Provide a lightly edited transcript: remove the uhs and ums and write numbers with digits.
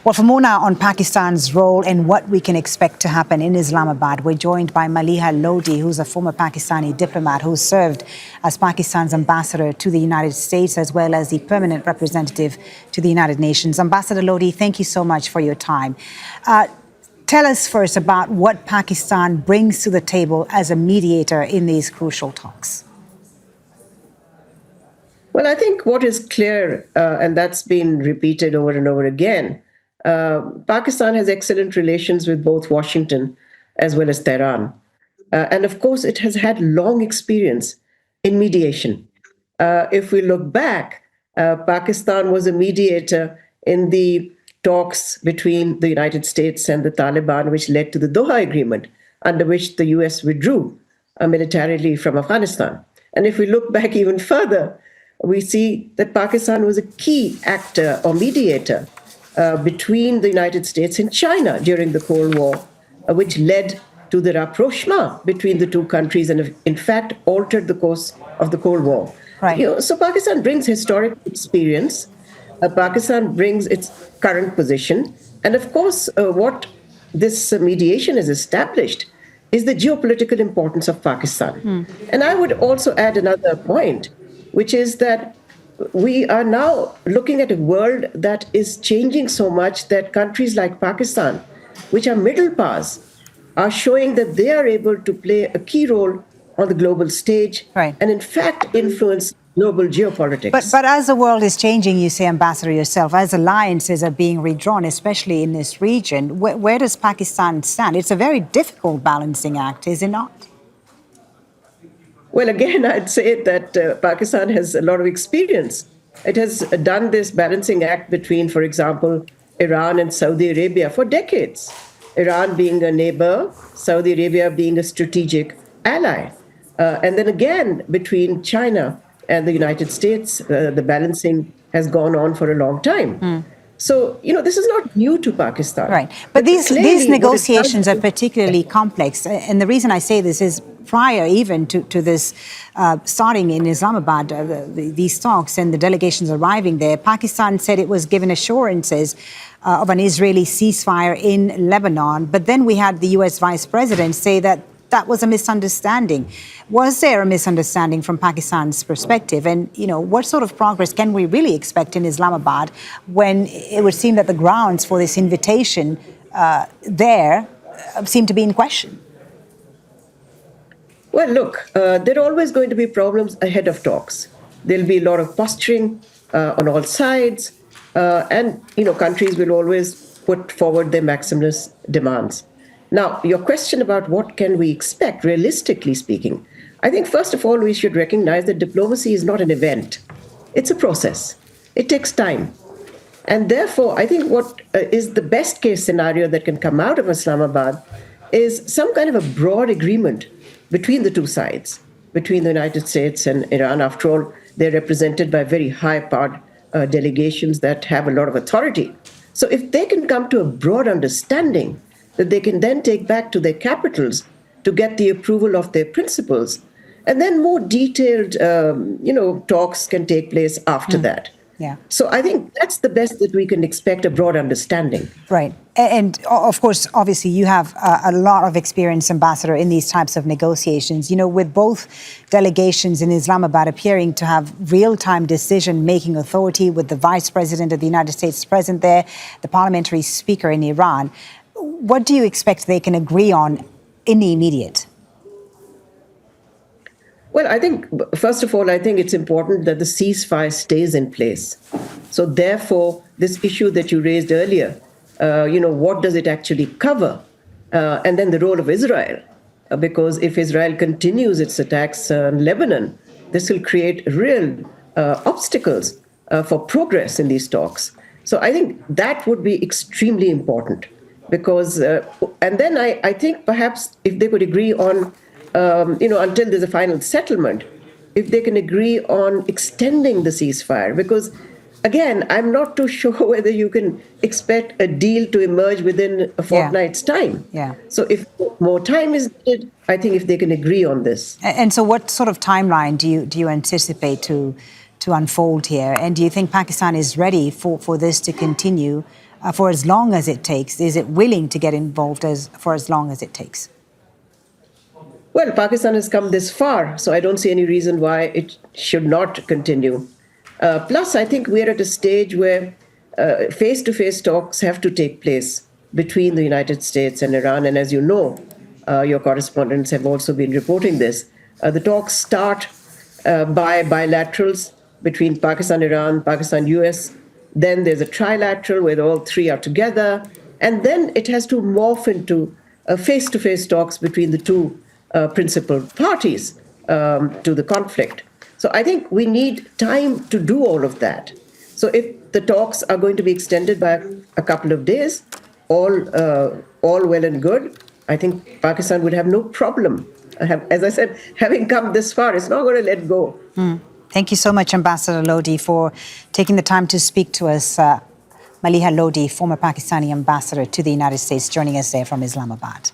Well, for more now on Pakistan's role and what we can expect to happen in Islamabad, we're joined by Maleeha Lodhi, who's a former Pakistani diplomat who served as Pakistan's ambassador to the United States as well as the permanent representative to the United Nations. Ambassador Lodhi, thank you so much for your time. Tell us first about what Pakistan brings to the table as a mediator in these crucial talks. Well, I think what is clear, and that's been repeated over and over again, Pakistan has excellent relations with both Washington as well as Tehran. And of course, it has had long experience in mediation. If we look back, Pakistan was a mediator in the talks between the United States and the Taliban, which led to the Doha Agreement, under which the US withdrew militarily from Afghanistan. And if we look back even further, we see that Pakistan was a key actor or mediator between the United States and China during the Cold War, which led to the rapprochement between the two countries and, in fact, altered the course of the Cold War. Right. So Pakistan brings historic experience. Pakistan brings its current position. And, of course, what this mediation has established is the geopolitical importance of Pakistan. And I would also add another point, which is that we are now looking at a world that is changing so much that countries like Pakistan, which are middle powers, are showing that they are able to play a key role on the global stage and, in fact, influence global geopolitics. But as the world is changing, you say, Ambassador, yourself, as alliances are being redrawn, especially in this region, where does Pakistan stand? It's a very difficult balancing act, is it not? Well, again, I'd say that Pakistan has a lot of experience. It has done this balancing act between, for example, Iran and Saudi Arabia for decades. Iran being a neighbor, Saudi Arabia being a strategic ally. And then again, between China and the United States, the balancing has gone on for a long time. So, this is not new to Pakistan. Right. But these negotiations are particularly complex. And the reason I say this is prior even to this starting in Islamabad, these talks and the delegations arriving there, Pakistan said it was given assurances of an Israeli ceasefire in Lebanon. But then we had the US Vice President say that that was a misunderstanding. Was there a misunderstanding from Pakistan's perspective? And, what sort of progress can we really expect in Islamabad when it would seem that the grounds for this invitation there seem to be in question? Well, look, there are always going to be problems ahead of talks. There'll be a lot of posturing on all sides. And, countries will always put forward their maximalist demands. Now, your question about what can we expect, realistically speaking, I think, first of all, we should recognize that diplomacy is not an event. It's a process. It takes time. And therefore, I think what is the best case scenario that can come out of Islamabad is some kind of a broad agreement between the two sides, between the United States and Iran. After all, they're represented by very high-powered delegations that have a lot of authority. So if they can come to a broad understanding that they can then take back to their capitals to get the approval of their principles, and then more detailed, talks can take place after that. Yeah. So I think that's the best that we can expect, a broad understanding. Right. And of course, obviously, you have a lot of experience, Ambassador, in these types of negotiations. With both delegations in Islamabad appearing to have real-time decision-making authority, with the Vice President of the United States present there, the parliamentary speaker in Iran. What do you expect they can agree on in the immediate? Well, I think, first of all, I think it's important that the ceasefire stays in place. So therefore, this issue that you raised earlier, what does it actually cover? And then the role of Israel, because if Israel continues its attacks on Lebanon, this will create real obstacles for progress in these talks. So I think that would be extremely important because, and then I think perhaps if they could agree on until there's a final settlement, if they can agree on extending the ceasefire. Because, again, I'm not too sure whether you can expect a deal to emerge within a fortnight's time. Yeah. So if more time is needed, I think if they can agree on this. And so what sort of timeline do you anticipate to unfold here? And do you think Pakistan is ready for this to continue for as long as it takes? Is it willing to get involved for as long as it takes? Well, Pakistan has come this far, so I don't see any reason why it should not continue. Plus, I think we're at a stage where face-to-face talks have to take place between the United States and Iran. And as you know, your correspondents have also been reporting this. The talks start by bilaterals between Pakistan, Iran, Pakistan, US. Then there's a trilateral where all three are together. And then it has to morph into face-to-face talks between the two principal parties to the conflict. So I think we need time to do all of that. So if the talks are going to be extended by a couple of days, all well and good, I think Pakistan would have no problem. As I said, having come this far, it's not going to let go. Thank you so much, Ambassador Lodhi, for taking the time to speak to us. Maleeha Lodhi, former Pakistani ambassador to the United States, joining us there from Islamabad.